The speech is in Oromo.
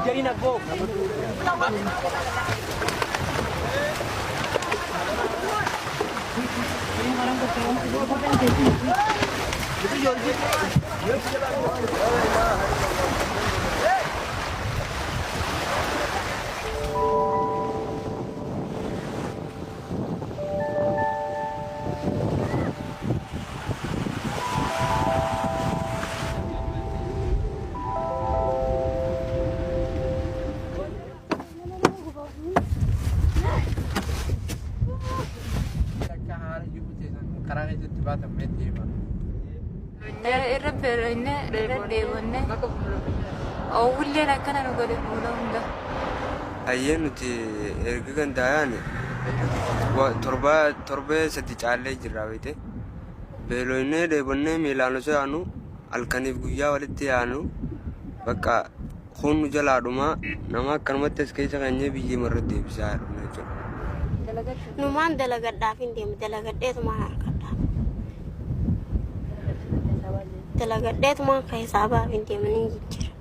جايين فوق ayyenuti erga gandaayaan torbee sadi caallee jirra beete beeloynee dheebonnee miilaanosoo yaanu halkaniif guyyaa walitti yaanu bakka hunnu jalaadhumaa nama akkanumatti as keessa kanyee biyyee marra deebisaa yaadhuma jechuudha. Numaan dalagadhaaf hin deemu dalagadheetumaan harkadhaaf. Dalagadheetumaan ka hisaabaaf hin deemanii jijjiirra.